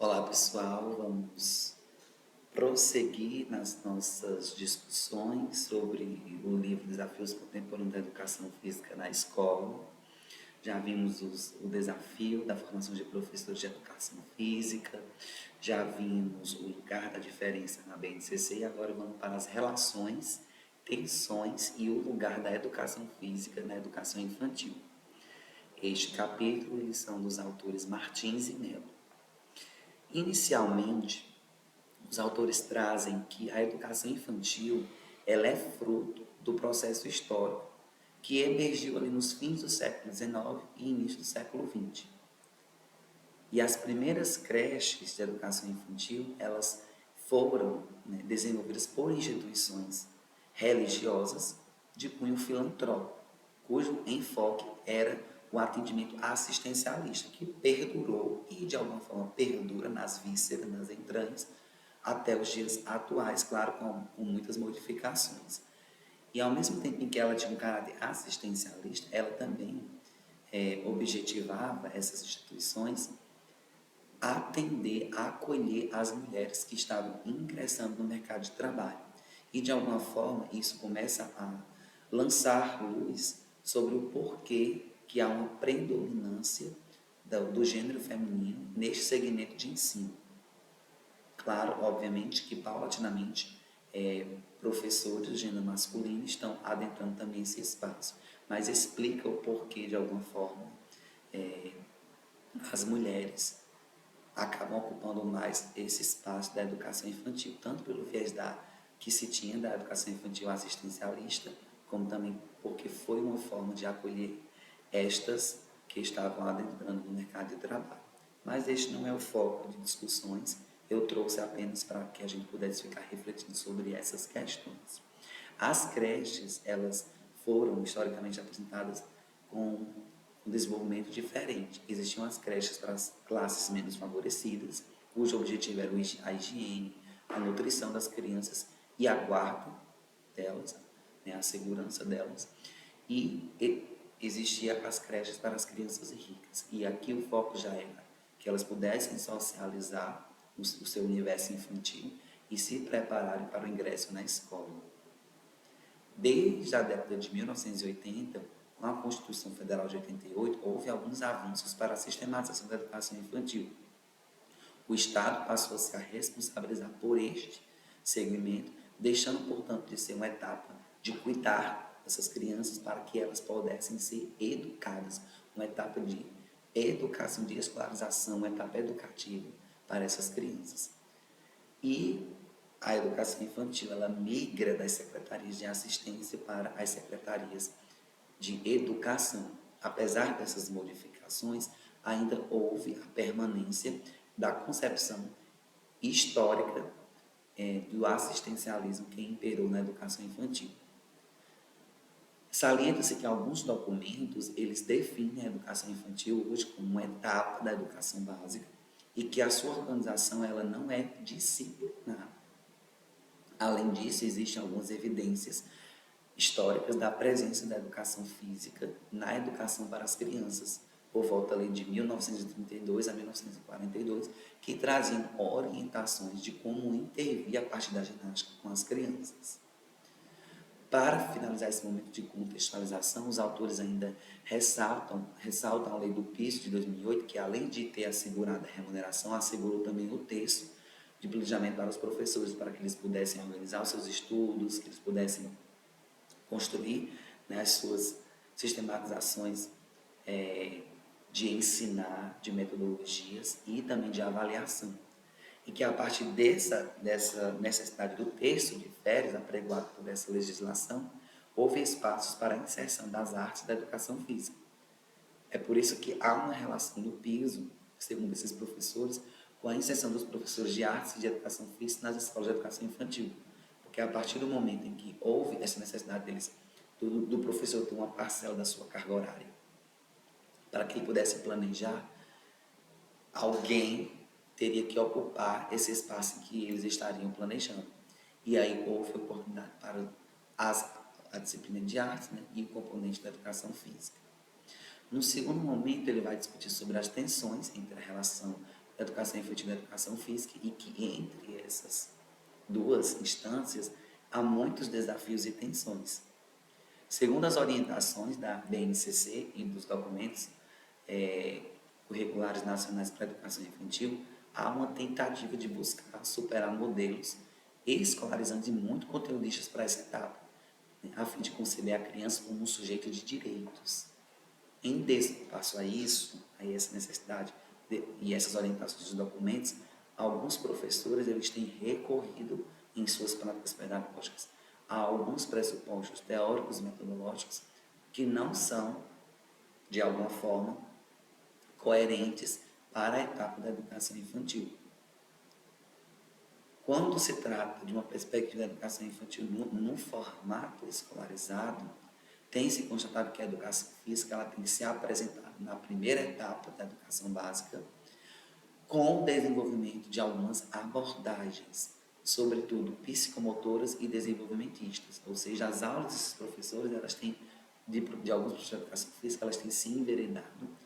Olá pessoal, vamos prosseguir nas nossas discussões sobre o livro Desafios Contemporâneos da Educação Física na Escola. Já vimos o desafio da formação de professores de educação física, já vimos o lugar da diferença na BNCC e agora vamos para as relações, tensões e o lugar da educação física na educação infantil. Este capítulo eles são dos autores Martins e Mello. Inicialmente, os autores trazem que a educação infantil ela é fruto do processo histórico que emergiu ali nos fins do século XIX e início do século XX. E as primeiras creches de educação infantil, elas foram desenvolvidas por instituições religiosas de cunho filantrópico, cujo enfoque era o atendimento assistencialista, que perdurou e de alguma forma perdura nas vísceras, nas entranhas, até os dias atuais, claro, com muitas modificações. E ao mesmo tempo em que ela tinha um caráter assistencialista, ela também objetivava essas instituições atender, acolher as mulheres que estavam ingressando no mercado de trabalho. E de alguma forma isso começa a lançar luz sobre o porquê que há uma predominância do gênero feminino neste segmento de ensino. Claro, obviamente, que paulatinamente professores do gênero masculino estão adentrando também esse espaço, mas explica o porquê, de alguma forma, as mulheres acabam ocupando mais esse espaço da educação infantil, tanto pelo viés que se tinha da educação infantil assistencialista, como também porque foi uma forma de acolher estas que estavam adentrando no mercado de trabalho. Mas este não é o foco de discussões, eu trouxe apenas para que a gente pudesse ficar refletindo sobre essas questões. As creches, elas foram historicamente apresentadas com um desenvolvimento diferente. Existiam as creches para as classes menos favorecidas, cujo objetivo era a higiene, a nutrição das crianças e a guarda delas, a segurança delas. E existia as creches para as crianças ricas. E aqui o foco já era que elas pudessem socializar o seu universo infantil e se prepararem para o ingresso na escola. Desde a década de 1980, com a Constituição Federal de 88, houve alguns avanços para a sistematização da educação infantil. O Estado passou a se responsabilizar por este segmento, deixando, portanto, de ser uma etapa de cuidar dessas crianças para que elas pudessem ser educadas, uma etapa de educação, de escolarização, uma etapa educativa para essas crianças. E a educação infantil, ela migra das secretarias de assistência para as secretarias de educação. Apesar dessas modificações, ainda houve a permanência da concepção histórica do assistencialismo que imperou na educação infantil. Salienta-se que alguns documentos, eles definem a educação infantil hoje como uma etapa da educação básica e que a sua organização ela não é disciplinar. Além disso, existem algumas evidências históricas da presença da educação física na educação para as crianças, por volta ali de 1932 a 1942, que traziam orientações de como intervir a partir da ginástica com as crianças. Para finalizar esse momento de contextualização, os autores ainda ressaltam a lei do piso de 2008, que além de ter assegurado a remuneração, assegurou também o texto de planejamento para os professores, para que eles pudessem organizar os seus estudos, que eles pudessem construir as suas sistematizações de ensinar, de metodologias e também de avaliação. E que a partir dessa necessidade do texto de férias apregoado por essa legislação, houve espaços para a inserção das artes da educação física. É por isso que há uma relação do piso, segundo esses professores, com a inserção dos professores de artes e de educação física nas escolas de educação infantil. Porque a partir do momento em que houve essa necessidade deles, do professor ter uma parcela da sua carga horária, para que ele pudesse planejar, alguém teria que ocupar esse espaço que eles estariam planejando. E aí houve oportunidade para a disciplina de artes e o componente da educação física. No segundo momento, ele vai discutir sobre as tensões entre a relação educação infantil e educação física, e que entre essas duas instâncias há muitos desafios e tensões. Segundo as orientações da BNCC e dos documentos curriculares nacionais para a educação infantil, há uma tentativa de buscar superar modelos escolarizantes e muito conteudistas para essa etapa, né, a fim de conceber a criança como um sujeito de direitos. Em despacho a isso, a essa necessidade e essas orientações dos documentos, alguns professores eles têm recorrido em suas práticas pedagógicas a alguns pressupostos teóricos e metodológicos que não são, de alguma forma, coerentes para a etapa da educação infantil. Quando se trata de uma perspectiva de educação infantil no formato escolarizado, tem-se constatado que a educação física ela tem que ser apresentada na primeira etapa da educação básica, com o desenvolvimento de algumas abordagens, sobretudo psicomotoras e desenvolvimentistas. Ou seja, as aulas desses professores, elas têm, de alguns professores de educação física, elas têm se enveredado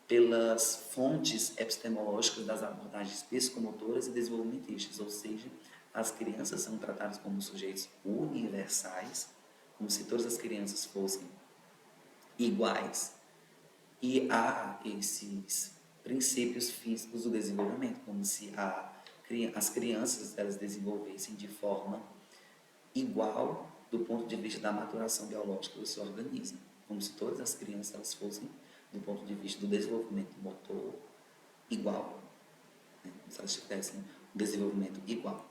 pelas fontes epistemológicas das abordagens psicomotoras e desenvolvimentistas, ou seja, as crianças são tratadas como sujeitos universais, como se todas as crianças fossem iguais, e há esses princípios físicos do desenvolvimento, como se as crianças elas desenvolvessem de forma igual do ponto de vista da maturação biológica do seu organismo, como se todas as crianças elas fossem do ponto de vista do desenvolvimento motor igual, né? Se elas tivessem um desenvolvimento igual.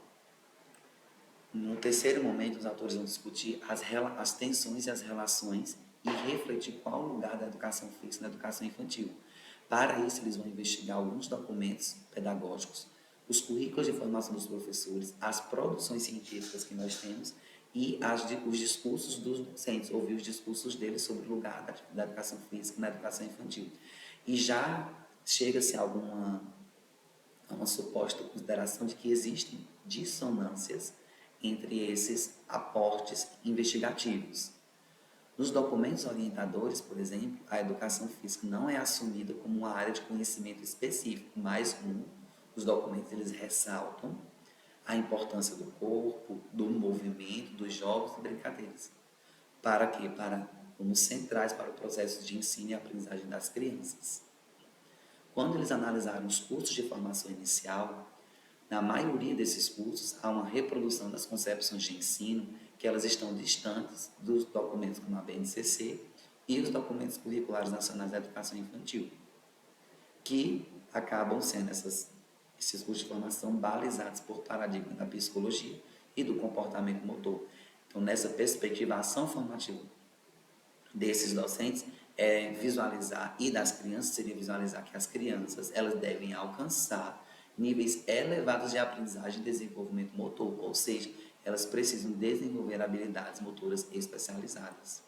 No terceiro momento, os autores vão discutir as tensões e as relações e refletir qual o lugar da educação física na educação infantil. Para isso, eles vão investigar alguns documentos pedagógicos, os currículos de formação dos professores, as produções científicas que nós temos e os discursos dos docentes, ouvir os discursos deles sobre o lugar da educação física na educação infantil. E já chega-se a uma suposta consideração de que existem dissonâncias entre esses aportes investigativos. Nos documentos orientadores, por exemplo, a educação física não é assumida como uma área de conhecimento específico, mas os documentos eles ressaltam a importância do corpo, do movimento, dos jogos e brincadeiras. Para quê? Como centrais para o processo de ensino e aprendizagem das crianças. Quando eles analisaram os cursos de formação inicial, na maioria desses cursos há uma reprodução das concepções de ensino que elas estão distantes dos documentos como a BNCC e os documentos curriculares nacionais da educação infantil, que acabam sendo esses cursos de formação balizados por paradigma da psicologia e do comportamento motor. Então, nessa perspectiva, a ação formativa desses docentes é visualizar, e das crianças seria visualizar que as crianças elas devem alcançar níveis elevados de aprendizagem e desenvolvimento motor, ou seja, elas precisam desenvolver habilidades motoras especializadas.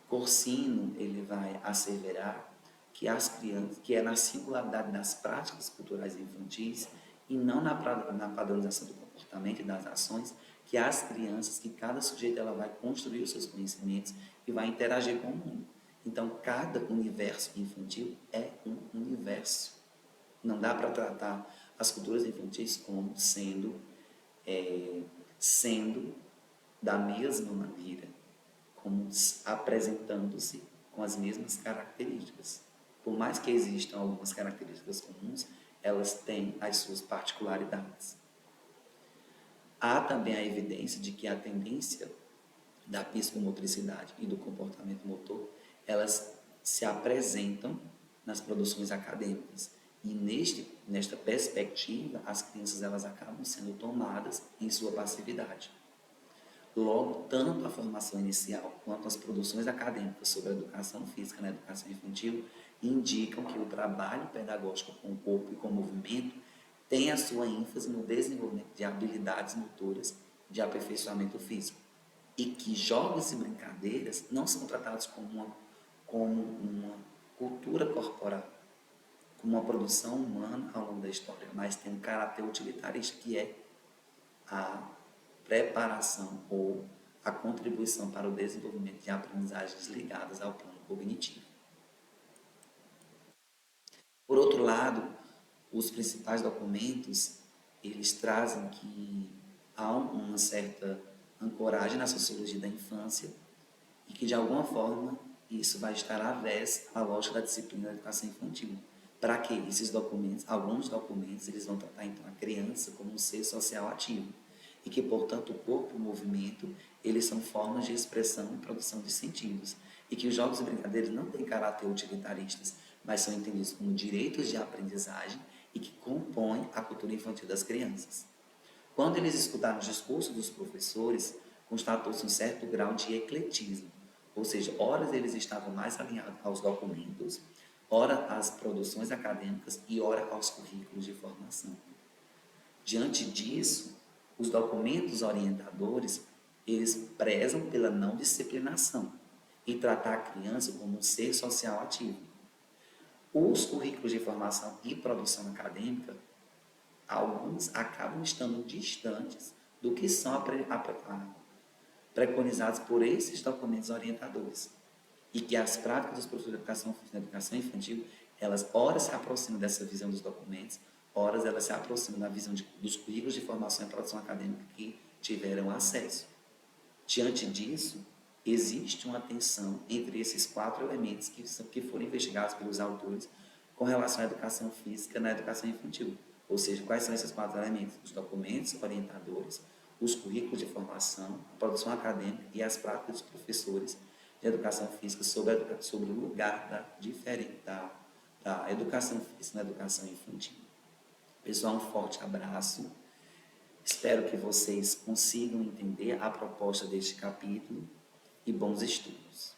Corsino ele vai asseverar que as crianças, que é na singularidade das práticas culturais infantis e não na padronização do comportamento e das ações, que as crianças, que cada sujeito ela vai construir os seus conhecimentos e vai interagir com o mundo. Então, cada universo infantil é um universo. Não dá para tratar as culturas infantis como sendo da mesma maneira, como apresentando-se com as mesmas características. Por mais que existam algumas características comuns, elas têm as suas particularidades. Há também a evidência de que a tendência da psicomotricidade e do comportamento motor, elas se apresentam nas produções acadêmicas. E nesta perspectiva, as crianças elas acabam sendo tomadas em sua passividade. Logo, tanto a formação inicial quanto as produções acadêmicas sobre a educação física na educação infantil indicam que o trabalho pedagógico com o corpo e com o movimento tem a sua ênfase no desenvolvimento de habilidades motoras de aperfeiçoamento físico e que jogos e brincadeiras não são tratados como uma cultura corporal, como uma produção humana ao longo da história, mas tem um caráter utilitarista, que é a preparação ou a contribuição para o desenvolvimento de aprendizagens ligadas ao plano cognitivo. Por outro lado, os principais documentos, eles trazem que há uma certa ancoragem na sociologia da infância e que, de alguma forma, isso vai estar avés à lógica da disciplina da educação infantil. Para que esses documentos, alguns documentos, eles vão tratar, então, a criança como um ser social ativo e que, portanto, o corpo e o movimento, eles são formas de expressão e produção de sentidos e que os jogos e brincadeiras não têm caráter utilitaristas, mas são entendidos como direitos de aprendizagem e que compõem a cultura infantil das crianças. Quando eles escutaram os discursos dos professores, constatou-se um certo grau de ecletismo, ou seja, horas eles estavam mais alinhados aos documentos, ora às produções acadêmicas e ora aos currículos de formação. Diante disso, os documentos orientadores, eles prezam pela não disciplinação e tratar a criança como um ser social ativo. Os currículos de formação e produção acadêmica, alguns acabam estando distantes do que são preconizados por esses documentos orientadores. E que as práticas dos professores de educação infantil, elas ora se aproximam dessa visão dos documentos, ora elas se aproximam da visão dos currículos de formação e produção acadêmica que tiveram acesso. Diante disso, existe uma tensão entre esses 4 elementos que foram investigados pelos autores com relação à educação física na educação infantil. Ou seja, quais são esses 4 elementos? Os documentos orientadores, os currículos de formação, a produção acadêmica e as práticas dos professores de educação física sobre o lugar da educação física na educação infantil. Pessoal, um forte abraço. Espero que vocês consigam entender a proposta deste capítulo e bons estudos.